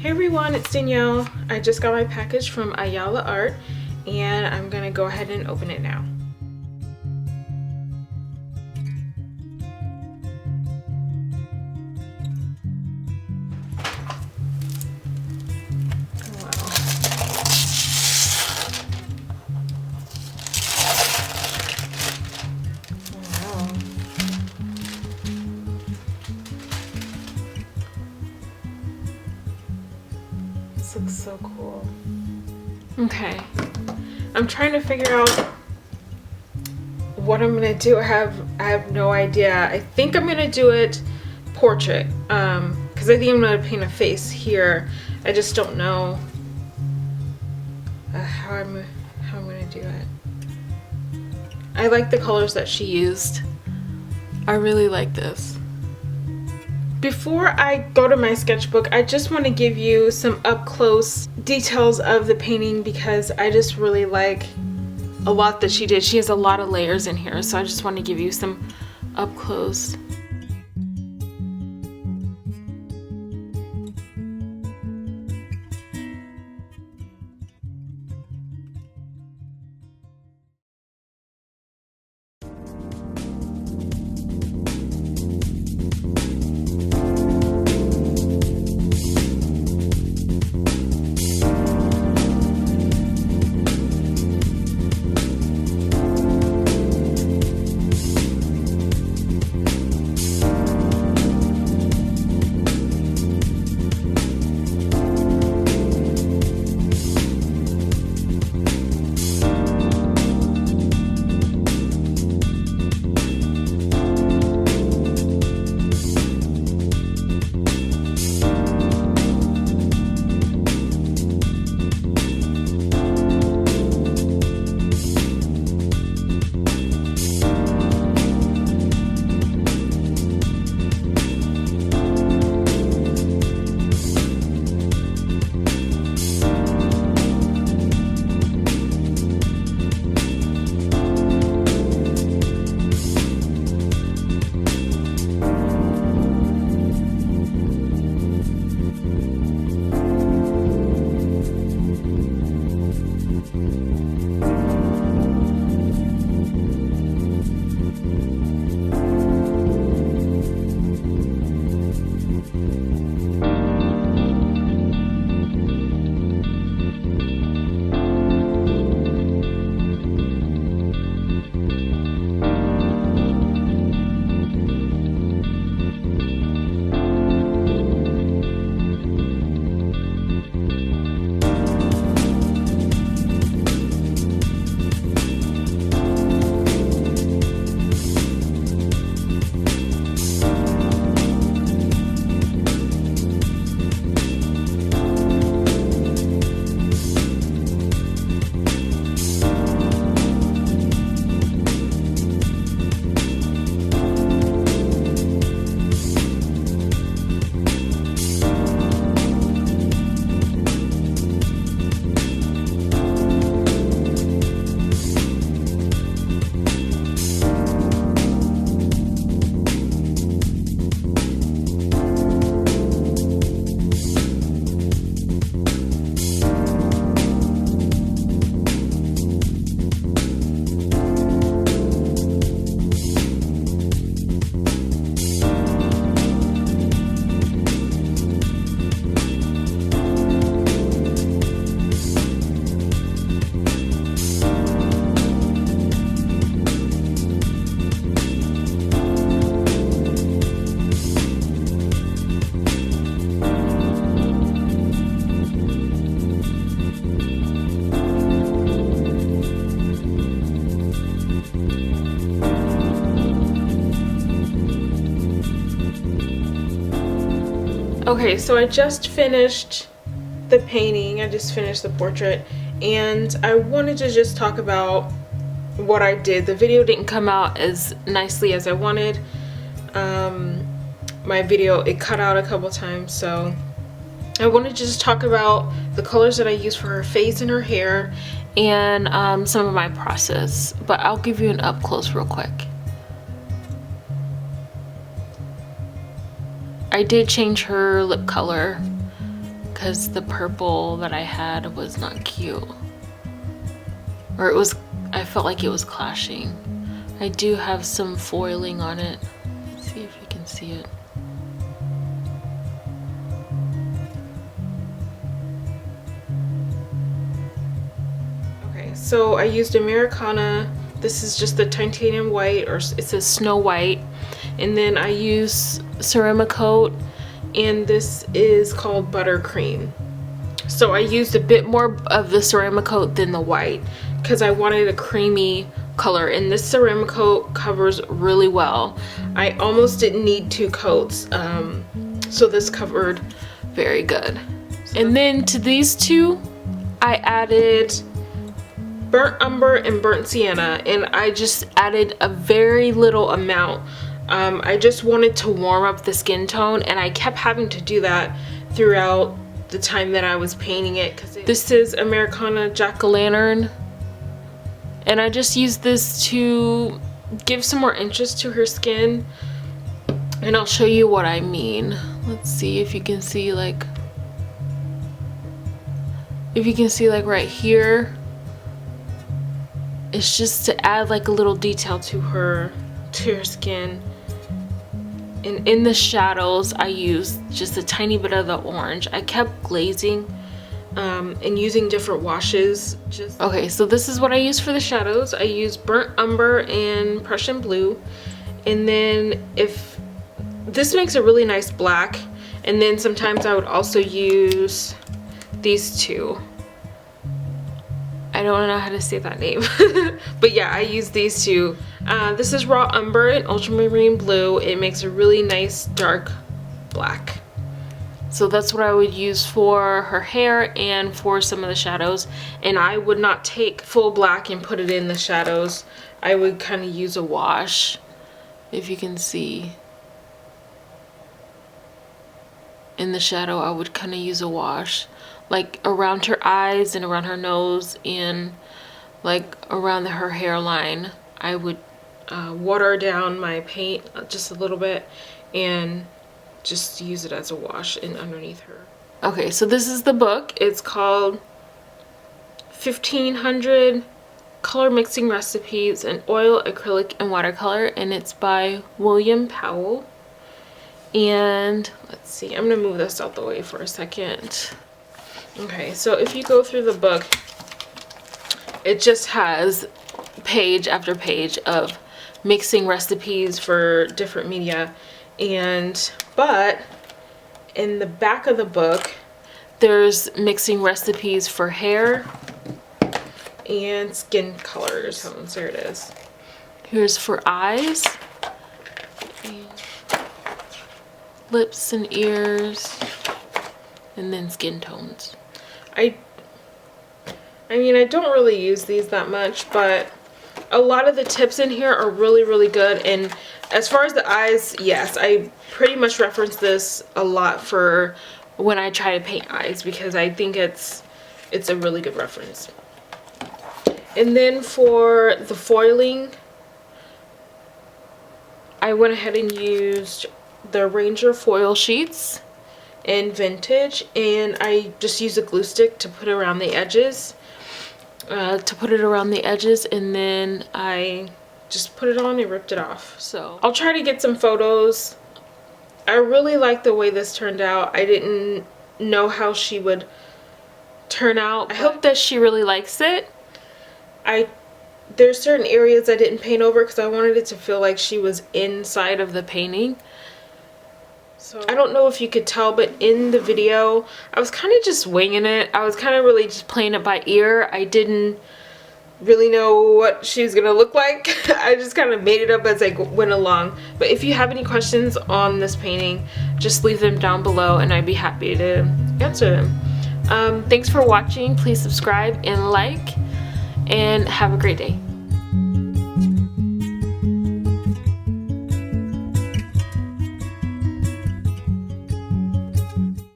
Hey everyone, it's Danielle. I just got my package from Ayala Art and I'm gonna go ahead and open it now. This looks so cool. Okay, I'm trying to figure out what I'm gonna do. I have no idea. I think I'm gonna do it portrait because I think I'm gonna paint a face here. I just don't know how I'm gonna do it. I like the colors that she used. I really like this. Before I go to my sketchbook, I just want to give you some up-close details of the painting because I just really like a lot that she did. She has a lot of layers in here, so I just want to give you some up-close. Okay, so I just finished the painting. I just finished the portrait and I wanted to just talk about what I did. The video didn't come out as nicely as I wanted. My video, it cut out a couple times, so I wanted to just talk about the colors that I used for her face and her hair and some of my process, but I'll give you an up close real quick. I did change her lip color because the purple that I had was not cute. Or it was, I felt like it was clashing. I do have some foiling on it. Let's see if you can see it. Okay, so I used Americana. This is just the titanium white, or it says Snow White. And then I use Ceramcoat, and this is called Buttercream. So I used a bit more of the Ceramcoat than the white because I wanted a creamy color, and this Ceramcoat covers really well. I almost didn't need 2 coats, so this covered very good. And then to these two, I added Burnt Umber and Burnt Sienna, and I just added a very little amount. I just wanted to warm up the skin tone, and I kept having to do that throughout the time that I was painting it. This is Americana Jack-o-lantern, and I just used this to give some more interest to her skin, and I'll show you what I mean. Let's see if you can see, like, right here. It's just to add like a little detail to her skin. And in the shadows, I used just a tiny bit of the orange. I kept glazing and using different washes. Okay, so this is what I use for the shadows. I use Burnt Umber and Prussian Blue. And then if this makes a really nice black. And then sometimes I would also use these two. I don't know how to say that name. But yeah, I use these two. This is Raw Umber and Ultramarine Blue. It makes a really nice dark black. So that's what I would use for her hair and for some of the shadows. And I would not take full black and put it in the shadows. I would kind of use a wash, if you can see. In the shadow, I would kind of use a wash. Like around her eyes and around her nose and like around her hairline. I would water down my paint just a little bit and just use it as a wash in underneath her. Okay, so this is the book. It's called 1500 Color Mixing Recipes in Oil, Acrylic, and Watercolor, and it's by William Powell. And let's see, I'm gonna move this out the way for a second. Okay, so if you go through the book, it just has page after page of mixing recipes for different media. But in the back of the book, there's mixing recipes for hair and skin colors. There it is. Here's for eyes, and lips and ears, and then skin tones. I mean, I don't really use these that much, but a lot of the tips in here are really, really good. And as far as the eyes, yes, I pretty much reference this a lot for when I try to paint eyes, because I think it's a really good reference. And then for the foiling, I went ahead and used the Ranger foil sheets in Vintage, and I just used a glue stick to put around the edges. And then I just put it on and ripped it off. So I'll try to get some photos. I really like the way this turned out. I didn't know how she would turn out. I hope that she really likes it. There's certain areas I didn't paint over because I wanted it to feel like she was inside of the painting. So I don't know if you could tell, but in the video, I was kind of just winging it. I was kind of really just playing it by ear. I didn't really know what she was going to look like. I just kind of made it up as I went along. But if you have any questions on this painting, just leave them down below and I'd be happy to answer them. Thanks for watching. Please subscribe and like, and have a great day.